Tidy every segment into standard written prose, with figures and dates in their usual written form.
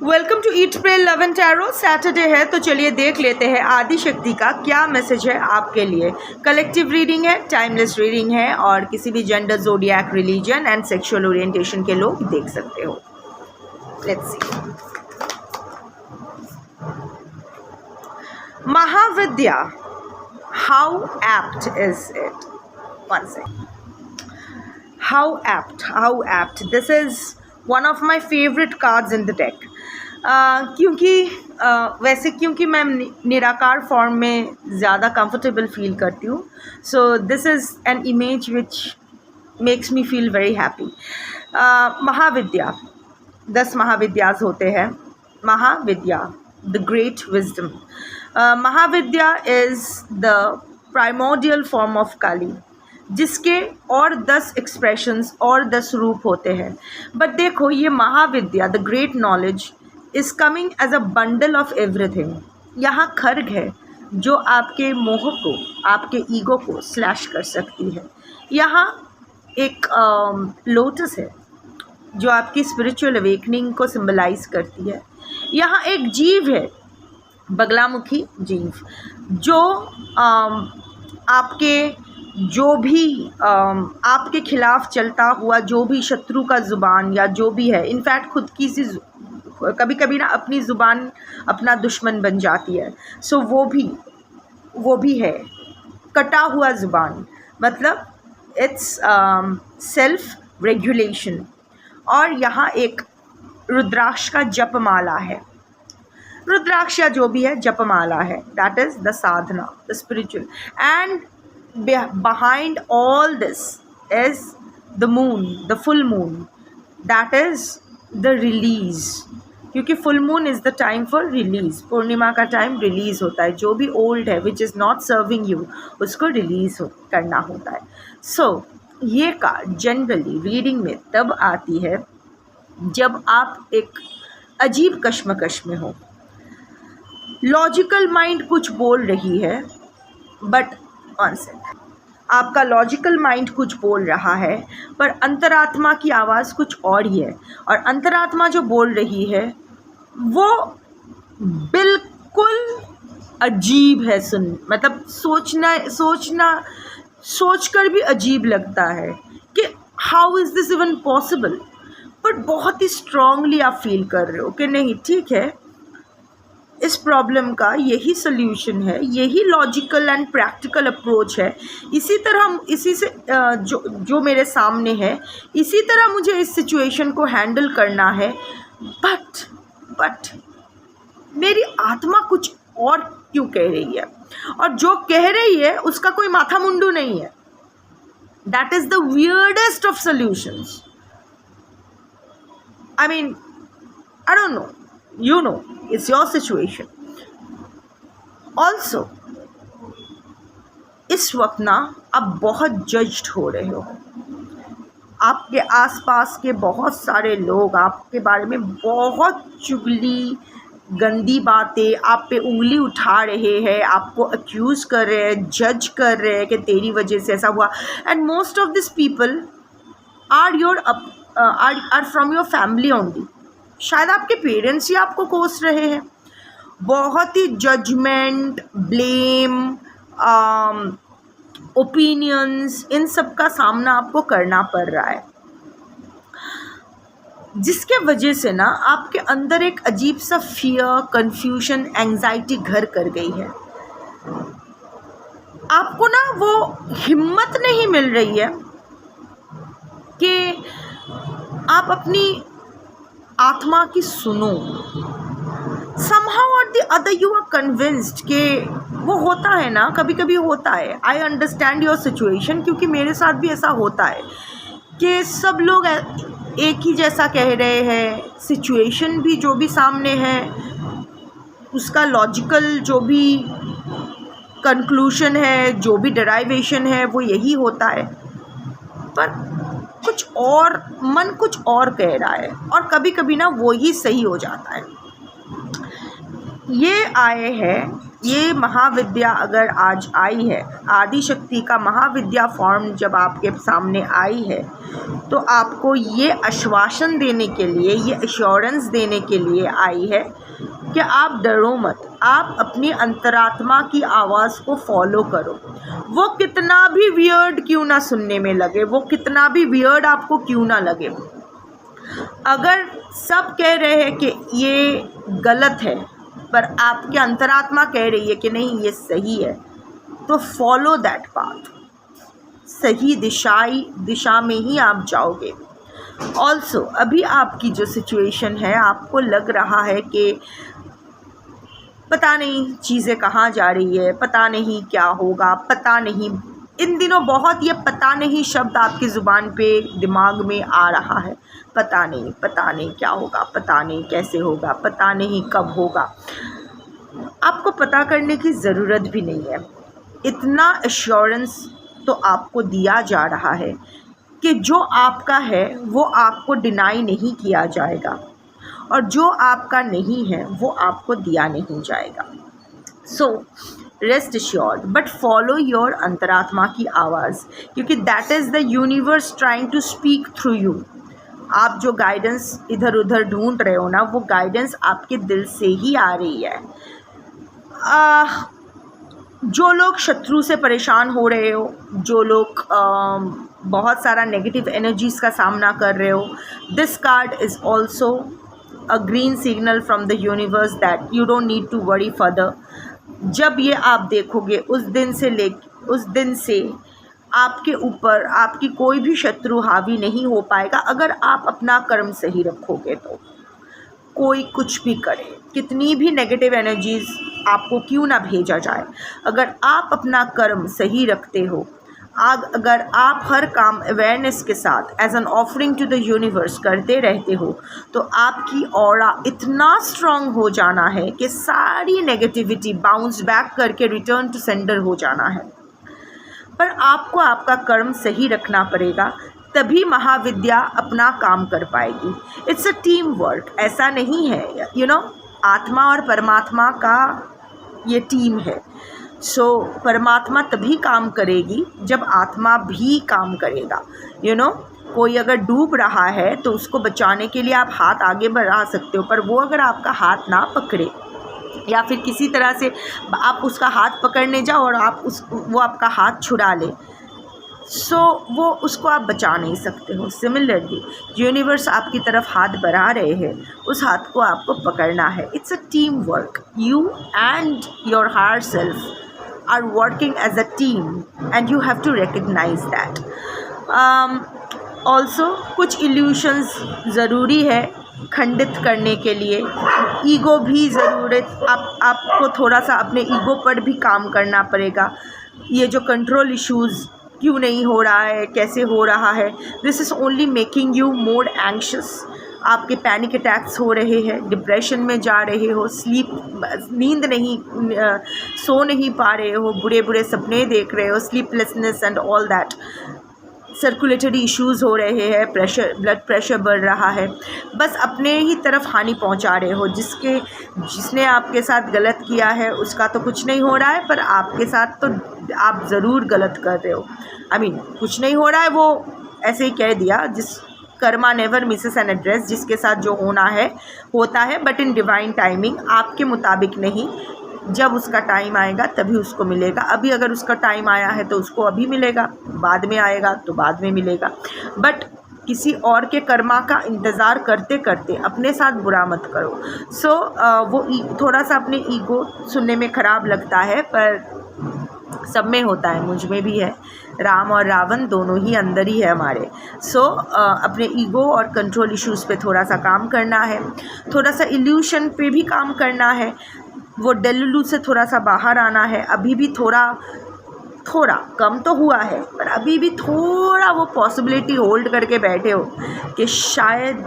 Welcome to eat pray love and tarot. Saturday है तो चलिए देख लेते हैं आदि शक्ति का क्या मैसेज है आपके लिए। कलेक्टिव रीडिंग है, टाइमलेस रीडिंग है और किसी भी gender, zodiac, religion and sexual orientation के लोग देख सकते हो। Let's see. Mahavidya, how apt is it? One second. How apt this is one of my favourite cards in the deck. क्योंकि मैं निराकार फॉर्म में ज़्यादा कंफर्टेबल फील करती हूँ, so this is an image which makes me feel very happy. Mahavidya, 10 Mahavidyas होते हैं। Mahavidya, the great wisdom. Mahavidya is the primordial form of Kali, जिसके और 10 एक्सप्रेशंस और 10 रूप होते हैं। बट देखो, ये Mahavidya, the great knowledge, is coming as a bundle of everything. यहाँ खर्ग है जो आपके मोह को, आपके ईगो को स्लैश कर सकती है। यहाँ एक लोटस है जो आपकी स्पिरिचुअल अवेकनिंग को सिंबलाइज करती है। यहाँ एक जीव है, बगलामुखी जीव, जो आपके जो भी आपके खिलाफ चलता हुआ जो भी शत्रु का ज़ुबान या जो भी है, इनफैक्ट खुद की सी कभी कभी ना अपनी ज़ुबान अपना दुश्मन बन जाती है। सो वो भी है कटा हुआ ज़ुबान, मतलब इट्स सेल्फ रेगुलेशन। और यहाँ एक रुद्राक्ष का जपमाला है। रुद्राक्ष या जो भी है जपमाला है, that is the Sadhana, the spiritual. And behind all this is the moon, the full moon, that is the release, क्योंकि full moon is the time for release. पूर्णिमा का टाइम रिलीज़ होता है, जो भी ओल्ड है which is not serving you उसको release करना होता है। सो ये कार्ड जनरली रीडिंग में तब आती है जब आप एक अजीब कश्मकश में हो। लॉजिकल माइंड कुछ बोल रही है, बट आपका लॉजिकल माइंड कुछ बोल रहा है, पर अंतरात्मा की आवाज़ कुछ और ही है। और अंतरात्मा जो बोल रही है वो बिल्कुल अजीब है। मतलब सोचकर भी अजीब लगता है कि how is this even possible. But बहुत ही स्ट्रांगली आप फील कर रहे हो कि नहीं, ठीक है, इस प्रॉब्लम का यही सल्यूशन है, यही लॉजिकल एंड प्रैक्टिकल अप्रोच है। इसी से जो मेरे सामने है, इसी तरह मुझे इस सिचुएशन को हैंडल करना है। बट मेरी आत्मा कुछ और क्यों कह रही है, और जो कह रही है उसका कोई माथा मुंडू नहीं है। That is the weirdest of solutions. I mean, I don't know. You know, it's your situation. Also, इस वक्त ना आप बहुत जज्ड हो रहे हो। आपके आसपास के बहुत सारे लोग आपके बारे में बहुत चुगली, गंदी बातें, आप पे उंगली उठा रहे हैं, आपको अक्यूज़ कर रहे हैं, जज कर रहे हैं कि तेरी वजह से ऐसा हुआ। And most of this people are from your family only. शायद आपके पेरेंट्स ही आपको कोस रहे हैं। बहुत ही जजमेंट, ब्लेम, ओपिनियंस, इन सब का सामना आपको करना पड़ रहा है, जिसके वजह से ना आपके अंदर एक अजीब सा फियर, कंफ्यूजन, एंजाइटी घर कर गई है। आपको ना वो हिम्मत नहीं मिल रही है कि आप अपनी आत्मा की सुनो। Somehow or the other you are convinced कि वो होता है ना, कभी कभी होता है। I understand your situation, क्योंकि मेरे साथ भी ऐसा होता है कि सब लोग एक ही जैसा कह रहे हैं। सिचुएशन भी जो भी सामने है उसका लॉजिकल जो भी कंक्लूशन है, जो भी डराइवेशन है, वो यही होता है। पर कुछ और, मन कुछ और कह रहा है, और कभी कभी ना वो ही सही हो जाता है। ये आए हैं ये महाविद्या अगर आज आई है, आदि शक्ति का महाविद्या फॉर्म जब आपके सामने आई है, तो आपको ये आश्वासन देने के लिए, ये एश्योरेंस देने के लिए आई है कि आप डरो मत, आप अपनी अंतरात्मा की आवाज़ को फॉलो करो। वो कितना भी वियर्ड क्यों ना सुनने में लगे, वो कितना भी वियर्ड आपको क्यों ना लगे, अगर सब कह रहे हैं कि ये गलत है पर आपकी अंतरात्मा कह रही है कि नहीं ये सही है, तो फॉलो दैट पाथ। सही दिशा में ही आप जाओगे। ऑल्सो अभी आपकी जो सिचुएशन है, आपको लग रहा है कि पता नहीं चीज़ें कहाँ जा रही है, पता नहीं क्या होगा, पता नहीं, इन दिनों बहुत ये पता नहीं शब्द आपकी ज़ुबान पे दिमाग में आ रहा है। पता नहीं क्या होगा, पता नहीं कैसे होगा, पता नहीं कब होगा। आपको पता करने की ज़रूरत भी नहीं है। इतना एश्योरेंस तो आपको दिया जा रहा है कि जो आपका है वो आपको डिनाई नहीं किया जाएगा, और जो आपका नहीं है वो आपको दिया नहीं जाएगा। So rest assured, but follow your अंतरात्मा की आवाज़, क्योंकि that is the universe trying to speak through you. आप जो गाइडेंस इधर उधर ढूंढ रहे हो ना, वो गाइडेंस आपके दिल से ही आ रही है। जो लोग शत्रु से परेशान हो रहे हो, जो लोग बहुत सारा नेगेटिव एनर्जीज़ का सामना कर रहे हो, this card is also a green signal from the universe that you don't need to worry further. जब ये आप देखोगे उस दिन से आपके ऊपर आपकी कोई भी शत्रु हावी नहीं हो पाएगा, अगर आप अपना कर्म सही रखोगे तो। कोई कुछ भी करे, कितनी भी नेगेटिव एनर्जीज़ आपको क्यों ना भेजा जाए, अगर आप अपना कर्म सही रखते हो, अगर आप हर काम अवेयरनेस के साथ as an offering to the universe करते रहते हो, तो आपकी ऑरा इतना स्ट्रॉन्ग हो जाना है कि सारी नेगेटिविटी बाउंस बैक करके रिटर्न टू सेंडर हो जाना है। पर आपको आपका कर्म सही रखना पड़ेगा, तभी महाविद्या अपना काम कर पाएगी। इट्स अ टीम वर्क, ऐसा नहीं है, आत्मा और परमात्मा का ये टीम है। सो परमात्मा तभी काम करेगी जब आत्मा भी काम करेगा। कोई अगर डूब रहा है तो उसको बचाने के लिए आप हाथ आगे बढ़ा सकते हो, पर वो अगर आपका हाथ ना पकड़े या फिर किसी तरह से आप उसका हाथ पकड़ने जाओ और वो आपका हाथ छुड़ा ले, सो वो उसको आप बचा नहीं सकते हो। सिमिलरली यूनिवर्स आपकी तरफ हाथ बढ़ा रहे हैं, उस हाथ को आपको पकड़ना है। It's a team work. You and your higher self are working as a team and you have to recognize that. Also कुछ illusions ज़रूरी है खंडित करने के लिए। ईगो भी ज़रूरत, आपको थोड़ा सा अपने ईगो पर भी काम करना पड़ेगा। ये जो कंट्रोल इश्यूज़ क्यों नहीं हो रहा है, कैसे हो रहा है, this is only making you more anxious. आपके पैनिक अटैक्स हो रहे हैं, डिप्रेशन में जा रहे हो, नींद नहीं, सो नहीं पा रहे हो, बुरे बुरे सपने देख रहे हो, sleeplessness and all that. Circulatory issues हो रहे हैं, ब्लड प्रेशर बढ़ रहा है, बस अपने ही तरफ हानि पहुंचा रहे हो। जिसने आपके साथ गलत किया है उसका तो कुछ नहीं हो रहा है, पर आपके साथ तो आप ज़रूर गलत कर रहे हो। कुछ नहीं हो रहा है, वो ऐसे ही कह दिया, जिस Karma never Mrs an address, जिसके साथ जो होना है होता है, बट इन डिवाइन टाइमिंग, आपके मुताबिक नहीं। जब उसका टाइम आएगा तभी उसको मिलेगा। अभी अगर उसका टाइम आया है तो उसको अभी मिलेगा, बाद में आएगा तो बाद में मिलेगा। बट किसी और के कर्मा का इंतज़ार करते करते अपने साथ बुरा मत करो। सो वो थोड़ा सा अपने ईगो सुनने में ख़राब लगता है, पर सब में होता है, मुझ में भी है। राम और रावण दोनों ही अंदर ही है हमारे। सो अपने ईगो और कंट्रोल इश्यूज़ पे थोड़ा सा काम करना है, थोड़ा सा इल्यूशन पे भी काम करना है, वो डेलुलू से थोड़ा सा बाहर आना है। अभी भी थोड़ा कम तो हुआ है, पर अभी भी थोड़ा वो पॉसिबिलिटी होल्ड करके बैठे हो कि शायद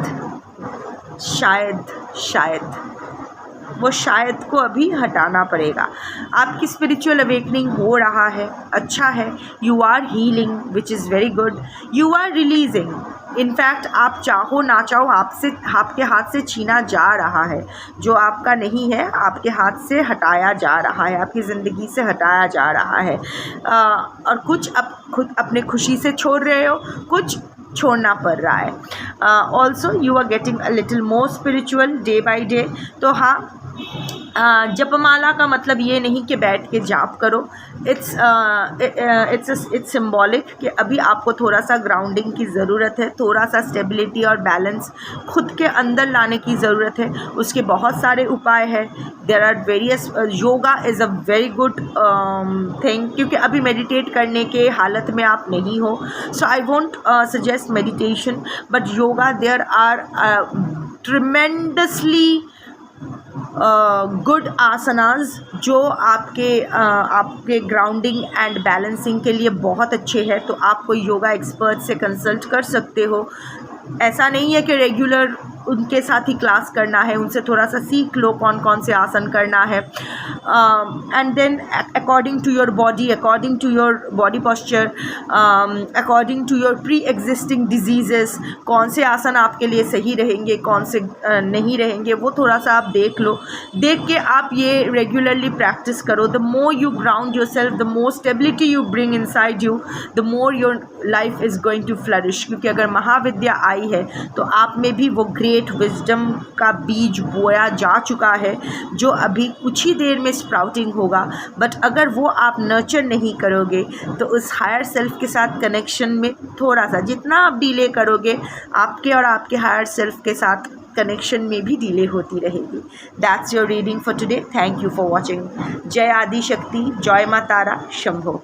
वो शायद को अभी हटाना पड़ेगा। आपकी स्पिरिचुअल अवेकनिंग हो रहा है, अच्छा है। You are healing which is very good. You are releasing in fact आप चाहो ना चाहो आपसे आपके हाथ से छीना जा रहा है, जो आपका नहीं है आपके हाथ से हटाया जा रहा है, आपकी ज़िंदगी से हटाया जा रहा है। और कुछ आप खुद अपने खुशी से छोड़ रहे हो, कुछ छोड़ना पड़ रहा है। Also you are getting a little more spiritual day by day. तो हाँ, जपमाला का मतलब ये नहीं कि बैठ के जाप करो, इट्स सिंबॉलिक कि अभी आपको थोड़ा सा ग्राउंडिंग की ज़रूरत है, थोड़ा सा स्टेबिलिटी और बैलेंस खुद के अंदर लाने की ज़रूरत है। उसके बहुत सारे उपाय हैं, there are various. Yoga is a very good thing, क्योंकि अभी मेडिटेट करने के हालत में आप नहीं हो, so I won't suggest meditation, but yoga there are tremendously good asanas जो आपके ग्राउंडिंग एंड बैलेंसिंग के लिए बहुत अच्छे हैं। तो आप कोई योगा एक्सपर्ट से कंसल्ट कर सकते हो। ऐसा नहीं है कि रेगुलर उनके साथ ही क्लास करना है, उनसे थोड़ा सा सीख लो कौन कौन से आसन करना है। And then according to your body, according to your body posture, according to your pre existing diseases, कौन से आसन आपके लिए सही रहेंगे, कौन से नहीं रहेंगे, वो थोड़ा सा आप देख लो। देख के आप ये रेगुलरली प्रैक्टिस करो। The more you ground yourself, the more stability you bring inside you, the more your life is going to flourish. क्योंकि अगर महाविद्या आई है तो आप में भी वो ग्रेट विजडम का बीज बोया जा चुका है, जो अभी कुछ ही देर में स्प्राउटिंग होगा। बट अगर वो आप नर्चर नहीं करोगे तो उस हायर सेल्फ के साथ कनेक्शन में थोड़ा सा, जितना आप डिले करोगे, आपके और आपके हायर सेल्फ के साथ कनेक्शन में भी डिले होती रहेगी। That's your reading for today. Thank you for watching. जय आदि शक्ति, जय मां तारा, शंभो।